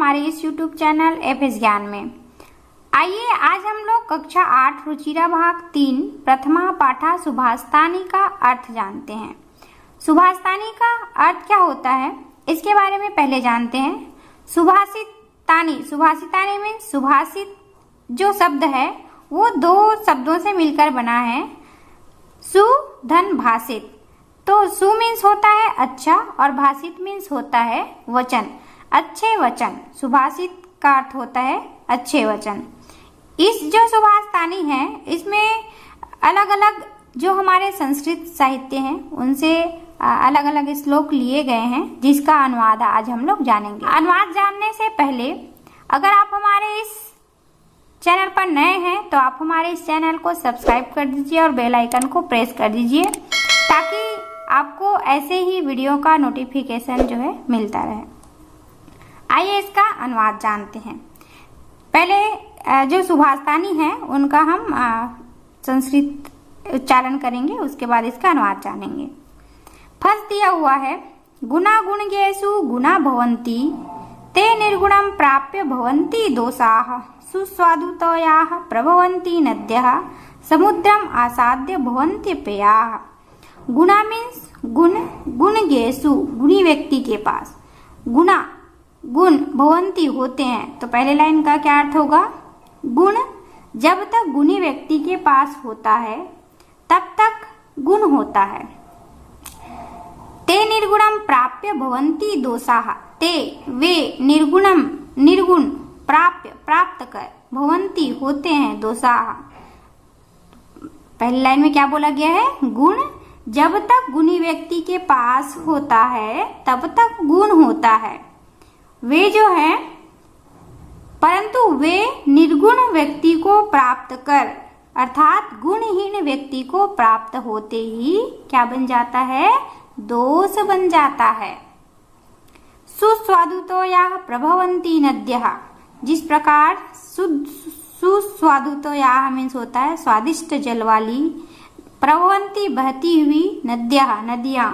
हमारे इस YouTube channel FS ज्ञान में। आइए आज हम लोग कक्षा 8 रुचिरा भाग 3 प्रथमा पाठा सुभाषतानी का अर्थ जानते हैं। सुभाषतानी का अर्थ क्या होता है इसके बारे में पहले जानते हैं। सुभाषितानी मीन्स सुभाषित जो शब्द है वो दो शब्दों से मिलकर बना है। सु धन भाषित, तो सु मीन्स होता है अच्छा और भाषित मीन्स होता है वचन, अच्छे वचन। सुभाषित का अर्थ होता है अच्छे वचन। इस जो सुभाषतानी है इसमें अलग अलग जो हमारे संस्कृत साहित्य हैं उनसे अलग अलग श्लोक लिए गए हैं जिसका अनुवाद आज हम लोग जानेंगे। अनुवाद जानने से पहले अगर आप हमारे इस चैनल पर नए हैं तो आप हमारे इस चैनल को सब्सक्राइब कर दीजिए और बेल आइकन को प्रेस कर दीजिए ताकि आपको ऐसे ही वीडियो का नोटिफिकेशन जो है मिलता रहे। आइए इसका अनुवाद जानते हैं। पहले जो सुभाषतानी है उनका हम संस्कृत उच्चारण करेंगे, उसके बाद इसका अनुवाद जानेंगे। फर्स्ट दिया हुआ है गुणा गुणगेषु गुणा भवन्ति ते निर्गुणं प्राप्य भवन्ति दोषाः सुस्वादुतयाः प्रभवन्ति नद्यः समुद्रम आसाद्य भवन्ति पेयाः। गुणा मीन्स गुण, गुणगेषु गुणी व्यक्ति के पास, गुणा गुण भवन्ति होते हैं। तो पहले लाइन का क्या अर्थ होगा? गुण जब तक गुणी व्यक्ति के पास होता है तब तक गुण होता है। ते निर्गुणम प्राप्य भवन्ति दोषाः, ते वे निर्गुणम निर्गुण प्राप्य प्राप्त कर भवन्ति होते हैं दोषाः। पहली लाइन में क्या बोला गया है? गुण जब तक गुणी व्यक्ति के पास होता है तब तक गुण होता है। वे जो है परंतु वे निर्गुण व्यक्ति को प्राप्त कर अर्थात गुणहीन व्यक्ति को प्राप्त होते ही क्या बन जाता है? दोष बन जाता है। सुस्वादुतोयाः प्रभवन्ति नद्यः, जिस प्रकार सुस्वादुतोयाः मीन्स होता है स्वादिष्ट जल वाली, प्रभवन्ति बहती हुई नद्यः नदियां,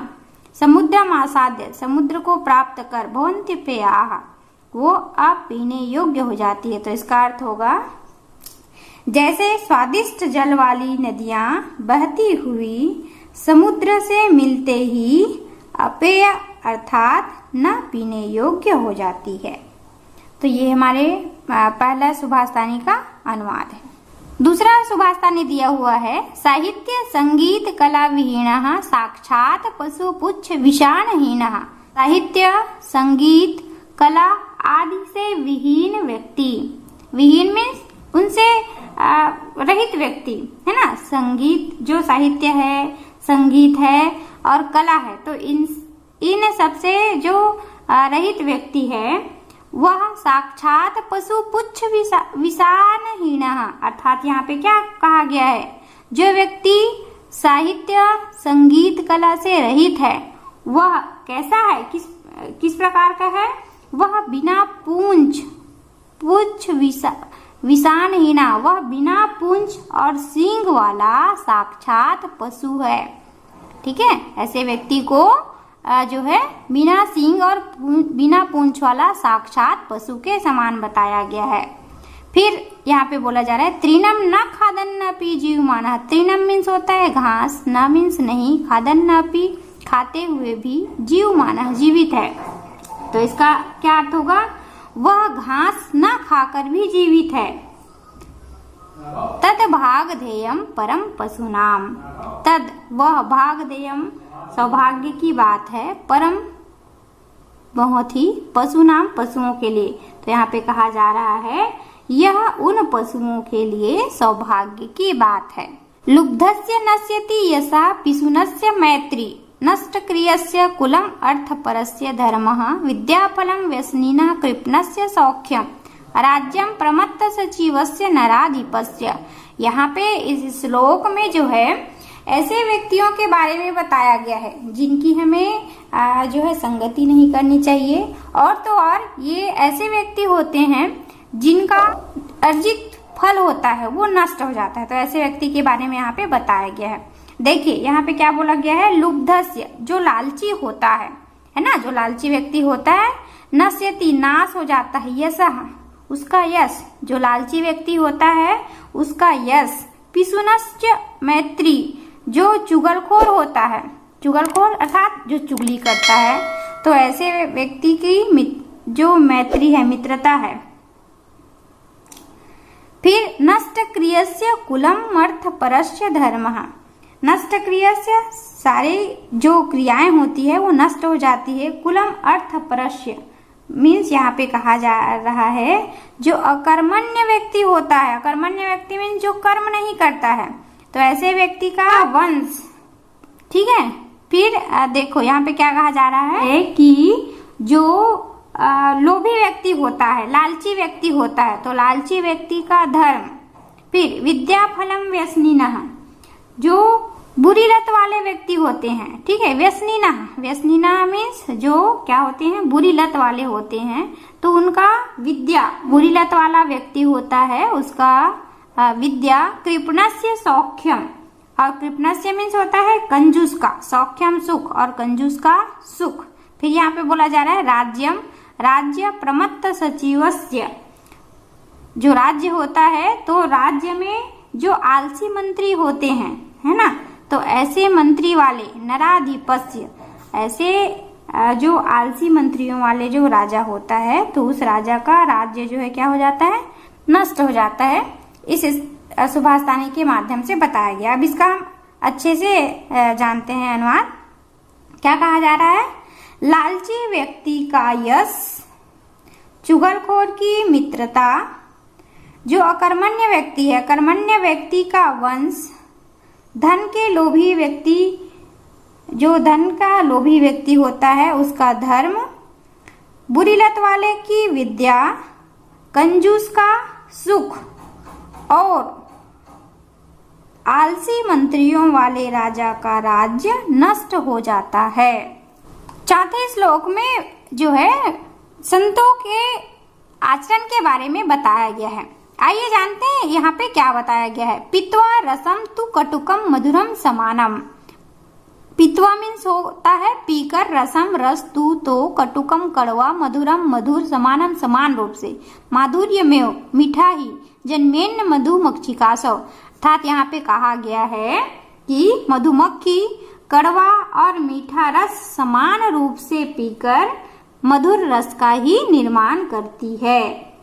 समुद्रम आसाद्य समुद्र को प्राप्त कर, भवन्ति पेयाः वो अब पीने योग्य हो जाती है। तो इसका अर्थ होगा जैसे स्वादिष्ट जल वाली नदियां बहती हुई समुद्र से मिलते ही अपेय अर्थात न पीने योग्य हो जाती है। तो ये हमारे पहला सुभाषतानी का अनुवाद है। दूसरा सुभाषतानी दिया हुआ है साहित्य संगीत कला विहीनः साक्षात पशु पुच्छ विषाणहीनः। साहित्य संगीत कला आदि से विहीन व्यक्ति, विहीन मीन्स उनसे रहित व्यक्ति है ना। संगीत जो साहित्य है, संगीत है और कला है, तो इन सबसे जो रहित व्यक्ति है वह साक्षात पशु पुच्छ विषाणहीनः, अर्थात यहाँ पे क्या कहा गया है? जो व्यक्ति साहित्य संगीत कला से रहित है वह कैसा है, किस प्रकार का है? वह बिना पूंछ पुच्छ विषाणहीना, वह बिना पूंछ और सींग वाला साक्षात पशु है। ठीक है, ऐसे व्यक्ति को जो है बिना सींग और बिना पूंछ वाला साक्षात पशु के समान बताया गया है। फिर यहाँ पे बोला जा रहा है तृणम न खादन्नपि जीवमानः। तृणम मीन्स होता है घास, न मीन्स नहीं, खादन्नपि खाते हुए भी, जीवमानः जीवित है। तो इसका क्या अर्थ होगा? वह घास न खाकर भी जीवित है। तद भागधेयम परम पशुनाम, तद वह भागधेयम सौभाग्य की बात है, परम बहुत ही, पशुनाम पशुओं के लिए। तो यहाँ पे कहा जा रहा है यह उन पशुओं के लिए सौभाग्य की बात है। लुब्धस्य नश्यति यशा पिशुनस्य मैत्री, नष्ट क्रियस्य कुलम अर्थपरस्य धर्मः, विद्याफलम व्यसनिनः कृपणस्य सौख्यम, राज्यम प्रमत्त सचिवस्य नराधिपस्य। यहाँ पे इस श्लोक में जो है ऐसे व्यक्तियों के बारे में बताया गया है जिनकी हमें जो है संगति नहीं करनी चाहिए, और तो और ये ऐसे व्यक्ति होते हैं जिनका अर्जित फल होता है वो नष्ट हो जाता है। तो ऐसे व्यक्ति के बारे में यहाँ पे बताया गया है। देखिए यहाँ पे क्या बोला गया है? लुब्धस्य जो लालची होता है ना, जो लालची व्यक्ति होता है, नश्यति नाश हो जाता है, यशः उसका यश, जो लालची व्यक्ति होता है उसका यश। पिशुनश्च मैत्री, जो चुगलखोर होता है, चुगलखोर अर्थात जो चुगली करता है, तो ऐसे व्यक्ति की जो मैत्री है, मित्रता है। फिर नष्ट क्रियस्य कुलम अर्थ परस्य धर्मः, नष्ट क्रियस्य सारे जो क्रियाएं होती है वो नष्ट हो जाती है। कुलम अर्थ परस्य मीन्स यहाँ पे कहा जा रहा है जो अकर्मण्य व्यक्ति होता है, अकर्मण्य व्यक्ति मीन्स जो कर्म नहीं करता है, तो ऐसे व्यक्ति का वंश, ठीक है। फिर देखो यहाँ पे क्या कहा जा रहा है कि जो लोभी व्यक्ति होता है, लालची व्यक्ति होता है, तो लालची व्यक्ति का धर्म। फिर विद्या फलम व्यसनिनः, जो बुरी लत वाले व्यक्ति होते हैं, ठीक है। व्यसनिनः, व्यसनिनः मीन्स जो क्या होते हैं, बुरी लत वाले होते हैं, तो उनका विद्या, बुरी लत वाला व्यक्ति होता है उसका विद्या। कृपणस्य सौख्यम, और कृपणस्य मीन्स होता है कंजूस का, सौख्यम सुख, और कंजूस का सुख। फिर यहाँ पे बोला जा रहा है राज्यम, राज्य प्रमत्त सचिवस्य, जो राज्य होता है तो राज्य में जो आलसी मंत्री होते हैं, है ना, तो ऐसे मंत्री वाले नराधिपस्य, ऐसे जो आलसी मंत्रियों वाले जो राजा होता है तो उस राजा का राज्य जो है क्या हो जाता है, नष्ट हो जाता है। इस सुभाषतानी के माध्यम से बताया गया। अब इसका हम अच्छे से जानते हैं अनुवाद। क्या कहा जा रहा है, लालची व्यक्ति का यश, चुगलखोर की मित्रता, जो अकर्मण्य व्यक्ति है, कर्मण्य व्यक्ति का वंश, धन के लोभी व्यक्ति, जो धन का लोभी व्यक्ति होता है उसका धर्म, बुरी लत वाले की विद्या, कंजूस का सुख, और आलसी मंत्रियों वाले राजा का राज्य नष्ट हो जाता है। चौथे श्लोक में जो है संतों के आचरण के बारे में बताया गया है। आइए जानते हैं यहाँ पे क्या बताया गया है। पित्वा रसम तु कटुकम मधुरम समानम, पित्वा मीन्स होता है पीकर, रसम रस, तू तो, कटुकम कड़वा, मधुरम मधुर, समानम समान रूप से, माधुर्य में मीठा ही, जन्मेन मधुमक्षिकासव, अर्थात यहाँ पे कहा गया है कि मधुमक्खी कड़वा और मीठा रस समान रूप से पीकर मधुर रस का ही निर्माण करती है।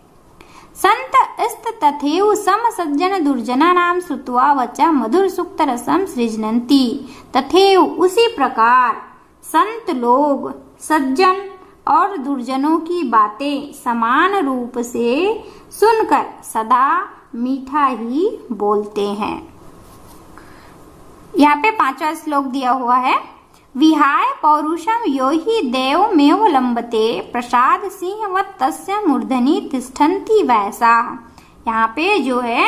संत इस्त तथेव सम सज्जन दुर्जना नाम श्रुत्वा वचा मधुर सुक्त रसम सृजनन्ति, तथेव उसी प्रकार संत लोग सज्जन और दुर्जनों की बातें समान रूप से सुनकर सदा मीठा ही बोलते हैं। यहाँ पे 5वां श्लोक दिया हुआ है, विहाय पौरुषम यो ही देव मेव लंबते प्रसाद सिंहवत तस्य मूर्धनि तिष्ठन्ति वैसा। यहाँ पे जो है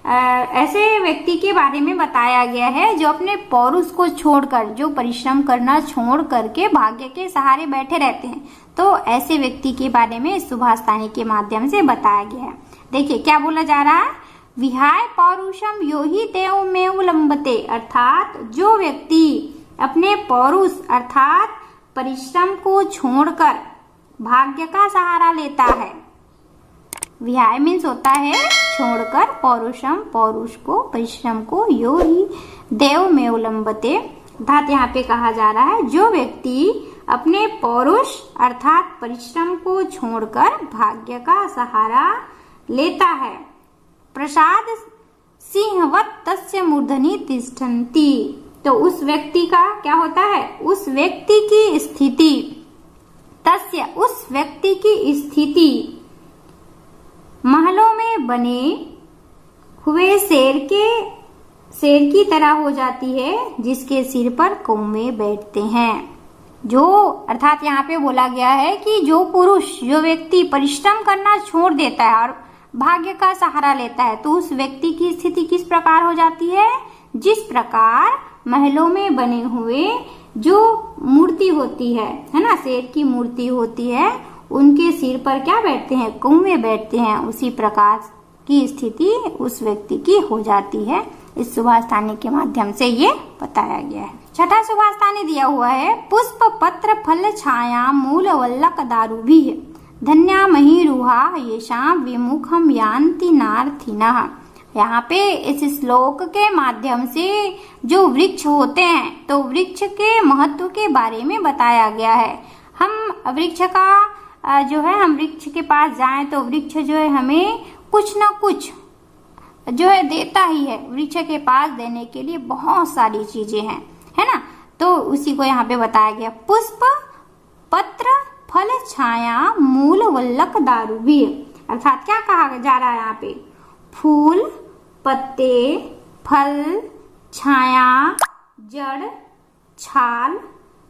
ऐसे व्यक्ति के बारे में बताया गया है जो अपने पौरुष को छोड़कर, जो परिश्रम करना छोड़ करके भाग्य के सहारे बैठे रहते हैं, तो ऐसे व्यक्ति के बारे में सुभाषतानी के माध्यम से बताया गया है। देखिए क्या बोला जा रहा है, विहाय पौरुषम यो ही देव मेव लंबते, अर्थात जो व्यक्ति अपने पौरुष अर्थात परिश्रम को छोड़कर भाग्य का सहारा लेता है। विहाय मीन्स होता है छोड़कर, पौरुषम पौरुष को, परिश्रम को, यो ही देव में उलंबते, अर्थात यहाँ पे कहा जा रहा है जो व्यक्ति अपने पौरुष अर्थात परिश्रम को छोड़कर भाग्य का सहारा लेता है, प्रसाद सिंहवत तस्य मूर्धनि तिष्ठन्ति, तो उस व्यक्ति का क्या होता है, उस व्यक्ति की स्थिति, तस्य उस व्यक्ति की स्थिति महलों में बने हुए शेर की तरह हो जाती है जिसके सिर पर कौवे बैठते हैं। जो अर्थात यहाँ पे बोला गया है कि जो पुरुष, जो व्यक्ति परिश्रम करना छोड़ देता है और भाग्य का सहारा लेता है, तो उस व्यक्ति की स्थिति किस प्रकार हो जाती है, जिस प्रकार महलों में बने हुए जो मूर्ति होती है ना, शेर की मूर्ति होती है, उनके सिर पर क्या बैठते हैं, कौवे बैठते हैं, उसी प्रकार की स्थिति उस व्यक्ति की हो जाती है। इस सुभाषतानी के माध्यम से ये बताया गया है। छठा सुभाषतानी दिया हुआ है, पुष्प पत्र फल छाया मूल वल्लक दारू भी है। धन्या महीरुहा येषां विमुखम यान्ति नार्थिनः। यहाँ पे इस श्लोक के माध्यम से जो वृक्ष होते हैं तो वृक्ष के महत्व के बारे में बताया गया है। हम वृक्ष का जो है हम वृक्ष के पास जाएं तो वृक्ष जो है हमें कुछ ना कुछ जो है देता ही है। वृक्ष के पास देने के लिए बहुत सारी चीजें हैं, है ना। तो उसी को यहाँ पे बताया गया। पुष्प, पत्र, फल, छाया, मूल, वल्लक, दारु भी। अर्थात क्या कहा जा रहा है यहाँ पे? फूल, पत्ते, फल, छाया, जड़, छाल,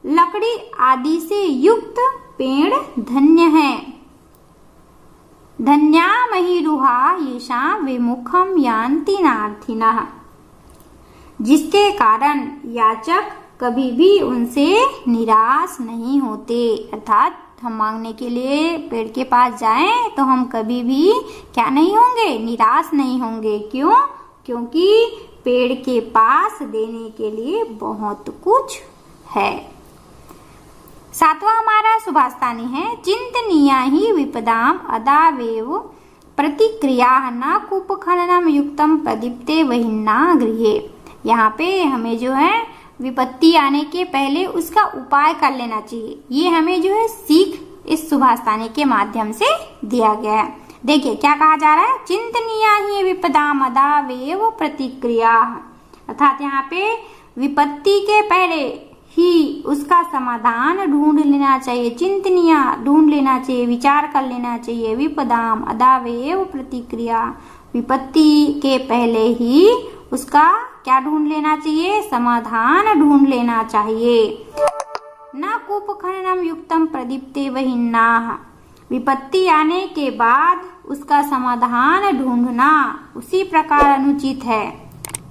लकड़ी आदि से युक्त पेड़ धन्य है। धन्या महीरुहा येषां विमुखम यान्ति नार्थिनः। जिसके कारण याचक कभी भी उनसे निराश नहीं होते। अर्थात हम मांगने के लिए पेड़ के पास जाएं तो हम कभी भी क्या नहीं होंगे? निराश नहीं होंगे। क्यों? क्योंकि पेड़ के पास देने के लिए बहुत कुछ है। सातवां हमारा सुभाषतानी है। चिंतनीया ही विपदाम अदावेव प्रतिक्रिया न कूपखननम युक्तम प्रदीप्ते वहिन्ना गृहे। यहाँ पे हमें जो है विपत्ति आने के पहले उसका उपाय कर लेना चाहिए। ये हमें जो है सीख इस सुभाषतानी के माध्यम से दिया गया है। देखिए क्या कहा जा रहा है? चिंतनीया ही विपदाम अदावेव प्रतिक्रिया। अर्थात यहाँ पे विपत्ति के पहले ही उसका समाधान ढूंढ लेना चाहिए। चिंतनीया ढूंढ लेना चाहिए, विचार कर लेना चाहिए। विपदाम अदावेव प्रतिक्रिया, विपत्ति के पहले ही उसका क्या ढूंढ लेना चाहिए? समाधान ढूंढ लेना चाहिए। न कूपखननम युक्तम प्रदीप्ते वहिन्नाः। विपत्ति आने के बाद उसका समाधान ढूंढना उसी प्रकार अनुचित है।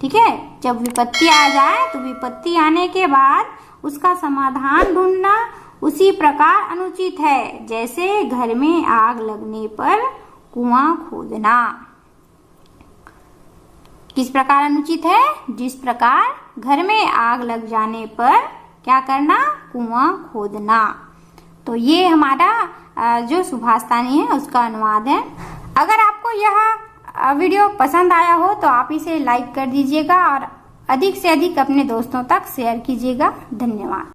ठीक है, जब विपत्ति आ जाए तो विपत्ति आने के बाद उसका समाधान ढूंढना उसी प्रकार अनुचित है जैसे घर में आग लगने पर कुआं खोदना। किस प्रकार अनुचित है? जिस प्रकार घर में आग लग जाने पर क्या करना? कुआं खोदना। तो ये हमारा जो सुभाषतानी है उसका अनुवाद है। अगर आपको यह वीडियो पसंद आया हो तो आप इसे लाइक कर दीजिएगा और अधिक से अधिक अपने दोस्तों तक शेयर कीजिएगा। धन्यवाद।